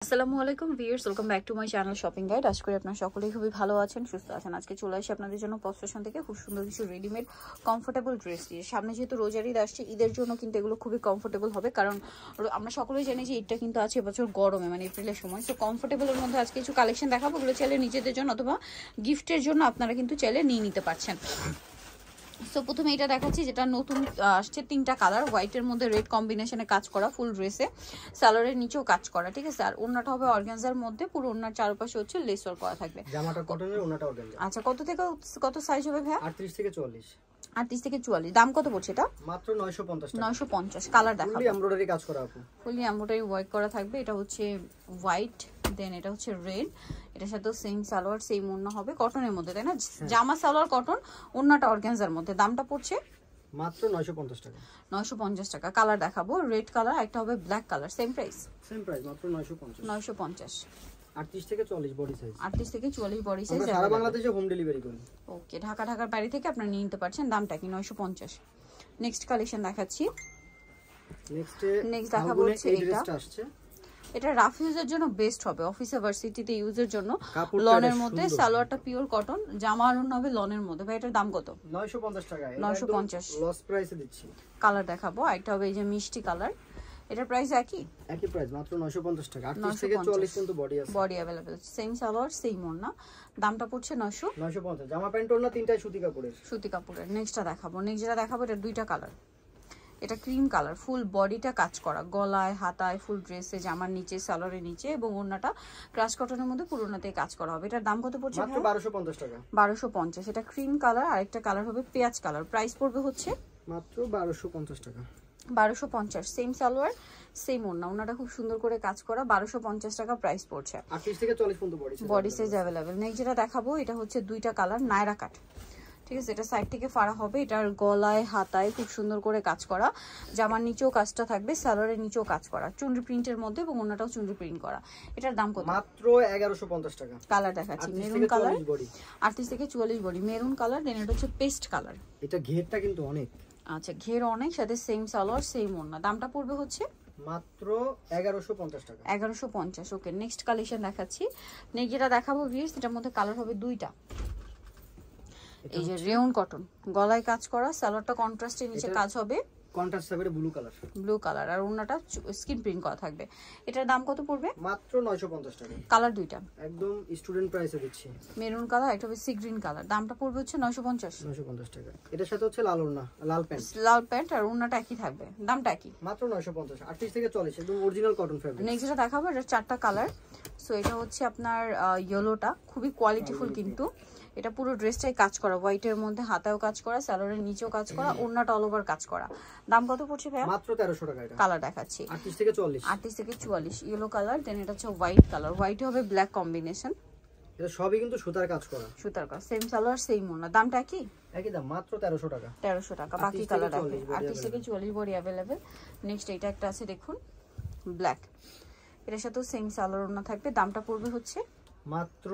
আসসালামু আলাইকুম viewers, welcome back to my channel shopping guide. আশা করি আপনারা সকলেই খুবই ভালো আছেন, সুস্থ আছেন। আজকে চলে আসি আপনাদের জন্য পপ ফ্যাশন থেকে খুব সুন্দর কিছু রেডিমেড কমফোর্টেবল ড্রেস দিয়ে। সামনে যেহেতু রোজার ঈদ আসছে, ঈদের জন্য কিন্তু এগুলো খুবই কমফোর্টেবল হবে, কারণ আমরা সকলেই জানি যে ঈদটা কিন্তু আছে এবছর গরমে, মানে এপ্রিলের সময়। সো কমফোর্টেবলের মধ্যে আজকে কিছু কালেকশন দেখাবো, ওগুলো চাইলে নিজেদের জন্য অথবা গিফটের জন্য আপনারা কিন্তু চাইলে নিয়ে নিতে পারছেন। সো প্রথমে এটা দেখাচ্ছি, যেটা নতুন আসছে, তিনটা কালার, হোয়াইটের মধ্যে রেড কম্বিনেশনে কাজ করা, ফুল ড্রেসে সালোয়ারের নিচেও কাজ করা, ঠিক আছে। আর ওন্নাটা হবে অর্গানজার মধ্যে, পুরো ওন্নার চারপাশে হচ্ছে লেস ওয়ার্ক করা থাকবে। জামাটা কটনের, ওন্নাটা অর্গানজা। আচ্ছা, কত থেকে কত সাইজ হবে ভাই? 38 থেকে 44। 38 থেকে 44। দাম কত পড়ছে এটা? মাত্র 950 টাকা। 950। কালার দেখাবো, ফুলি এমব্রয়ডারি কাজ করা আপু, ফুলি এমব্রয়ডারি ওয়ার্ক করা থাকবে। এটা হচ্ছে হোয়াইট, দেন এটা হচ্ছে রেড, এটার সাথেও সেম সালোয়ার, সেম ওন্না হবে, কটনের মধ্যে, তাই না? জামা সালোয়ার কটন, ওন্নাটা অর্গানজার মধ্যে। দামটা পড়ছে মাত্র 950 টাকা। 950 টাকা। কালার দেখাবো, রেড কালার, একটা হবে black colour, same price. Same price, মাত্র 950। 950। 38 থেকে 40 বডি সাইজ। 38 থেকে 44 বডি সাইজ। আমরা সারা বাংলাদেশে হোম ডেলিভারি করি। ওকে, ঢাকার বাড়ি থেকে আপনারা নিয়ে নিতে পারছেন। দামটা কি? 950। নেক্সট কালেকশন দেখাচ্ছি। নেক্সট দেখাবো হচ্ছে এটা আসছে, এটা রাফ ইউজের জন্য বেস্ট হবে, অফিসে ভার্সিটিতে ইউজের জন্য। লনের মধ্যে, সালোয়ারটা পিওর কটন, জামা আর ওন্না হবে লনের মধ্যে। ভাই এটার দাম কত? 950 টাকা। 950 লস প্রাইসে দিচ্ছি। কালার দেখাবো, একটা হবে এই যে মিষ্টি কালার, এটার প্রাইস একই প্রাইস, মাত্র 950 টাকা। 38 থেকে 40 পর্যন্ত বডি আছে, body available, same salwar same ওন্না। দামটা পড়ছে 950। জামা প্যান্ট ওন্না তিনটাই সুতি কাপড়ের। সুতি কাপড়ের। নেক্সটটা দেখাবো, নেক্সট যেটা দেখাবো এটা দুইটা কালার। এটা ক্রিম কালার, ফুল বডিটা কাজ করা, গলায়, হাতায়, ফুল ড্রেসে, জামার নিচে, সালোয়ারের নিচে, এবং ওন্নাটা ক্রাশ কটনের মধ্যে পুরোনাতে কাজ করা হবে। এটার দাম কত পড়ছে? মাত্র 1250 টাকা। 1250। এটা ক্রিম কালার, আরেকটা কালার হবে পেঁয়াজ কালার। প্রাইস পড়বে হচ্ছে মাত্র 1250 টাকা। 1250। সেম সালোয়ার সেম ওন্না, ওন্নাটা খুব সুন্দর করে কাজ করা, 1250 টাকা প্রাইস পড়ছে। 38 থেকে 40 পর্যন্ত বডি সাইজ अवेलेबल। নেক্সট যেটা দেখাবো, এটা হচ্ছে দুইটা কালার, নায়রা কাট, ঠিক আছে। এটা সাইড থেকে ফাড়া হবে, এটার গলায়, হাতায় খুব সুন্দর করে কাজ করা, জামার নিচেও কাজটা থাকবে, সালোয়ারের নিচেও কাজ করা, চুনরি প্রিন্টের মধ্যে, এবং ওন্নাটাও চুনরি প্রিন্ট করা। এটার দাম কত? মাত্র 1150 টাকা। কালার দেখাচ্ছি, মেরুন কালার, 38 থেকে 44 বডি, মেরুন কালার, দেন এটা হচ্ছে পেস্ট কালার। এটা ঘেরটা কিন্তু অনেক, আচ্ছা, ঘের অনেক, সাথে সেম সালোয়ার সেম ওন্না। দামটা পড়বে হচ্ছে মাত্র 1150 টাকা। 1150। ওকে, নেক্সট কালেকশন দেখাচ্ছি। নেক্সট যেটা দেখাবো ভিউয়ার্স, এটার মধ্যে কালার হবে দুইটা। এই যে রেয়ন কটন, গলায় কাজ করা, সালোয়ারটা কন্ট্রাস্টের নিচে কাজ হবে, কন্ট্রাস্ট হবে ব্লু কালার, আর ওন্নাটা স্কিন প্রিন্ট করা থাকবে। এটার দাম কত পড়বে? মাত্র 950 টাকা। কালার দুইটা, একদম স্টুডেন্ট প্রাইসে দিচ্ছি। মেরুন কালার, এটা হবে সি গ্রিন কালার। দামটা পড়বে হচ্ছে 950 টাকা। এটার সাথে হচ্ছে লাল ওড়না, লাল প্যান্ট আর ওন্নাটা একই থাকবে, দামটা একই, মাত্র 950। 38 থেকে 40, একদম অরিজিনাল কটন ফ্যাব্রিক। নেক্সট যেটা দেখাবো, এটা চারটা কালার। সো এটা হচ্ছে আপনার ইয়েলোটা, খুবই কোয়ালিটিফুল, কিন্তু এটা পুরো ড্রেসটাই কাজ করা, হোয়াইটের মধ্যে, হাতায়ও কাজ করা, সালোয়ারের নিচেও কাজ করা, ওন্নাটা অল ওভার কাজ করা। দাম কত পড়ছে ভাই? মাত্র 1300 টাকা। এটা কালার দেখাচ্ছি, 38 থেকে 40। 38 থেকে 44 ইয়েলো কালার, দেন এটা হচ্ছে হোয়াইট কালার, হোয়াইটে হবে ব্ল্যাক কম্বিনেশন। এটা সবই কিন্তু সুতার কাজ করা, সুতার কাজ, সেম সালোয়ার সেম ওন্না। দামটা একই দাম, মাত্র 1300 টাকা। 1300 টাকা। বাকি কালার আছে, 38 থেকে 44 বডি अवेलेबल। নেক্সট এটা একটা আছে, দেখুন ব্ল্যাক, এটার সাথেও সেম সালোয়ার ওন্না থাকবে। দামটা পড়বে হচ্ছে মাত্র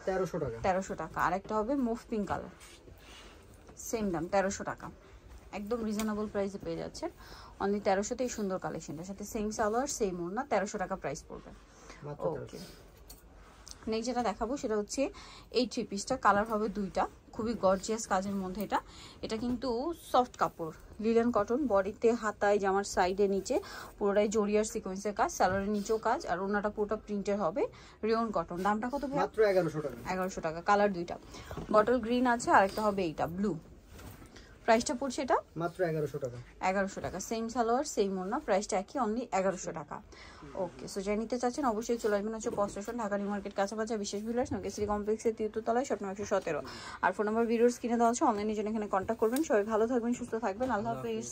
1300 টাকা। 1300 টাকা। আরেকটা হবে মুভ পিঙ্ক কালার, সেম দাম 1300 টাকা। একদম রিজনেবল প্রাইসে পেয়ে যাচ্ছেন, অনলি 1300তেই সুন্দর কালেকশনটার সাথে সেম সালোয়ার সেম ওন্না, 1300 টাকা প্রাইস পড়বে। ওকে, নেক্সট যেটা দেখাবো সেটা হচ্ছে এই থ্রি পিসটা, কালার হবে দুইটা, খুবই গর্জিয়াস কাজের মধ্যে। এটা কিন্তু সফট কাপড়, লিলেন কটন, বডিতে, হাতায়, জামার সাইডে, নিচে পুরোটাই জরিয়ার সিকোয়েন্সের কাজ, সালোয়ারের নিচেও কাজ, আর ওন্নাটা পুরোটা প্রিন্টের হবে, রেয়ন কটন। দামটা কত ভাই? মাত্র 1100 টাকা। 1100 টাকা। কালার দুইটা, বটল গ্রিন আছে, আরেকটা হবে এইটা ব্লু। প্রাইসটা পড়ছে এটা মাত্র 1100 টাকা। 1100 টাকা। সেম সালোয়ার সেম ওন্না, প্রাইসটা একই, অনলি 1100 টাকা। ওকে, সো যাই নিতে চাচ্ছেন অবশ্যই চলে আসবেন হচ্ছে pop station, Dhaka new market কাছাকাছি, বিশেষ ভিলার্স, নগেশ্রী কমপ্লেক্সের 33 তলায়, শপ নম্বর 117। আর ফোন নাম্বার ভিডিওস কিনে দেওয়া আছে, অনলাইনে জন্য এখানে কন্ট্যাক্ট করবেন। সবাই ভালো থাকবেন, সুস্থ থাকবেন, আল্লাহ হাফেজ।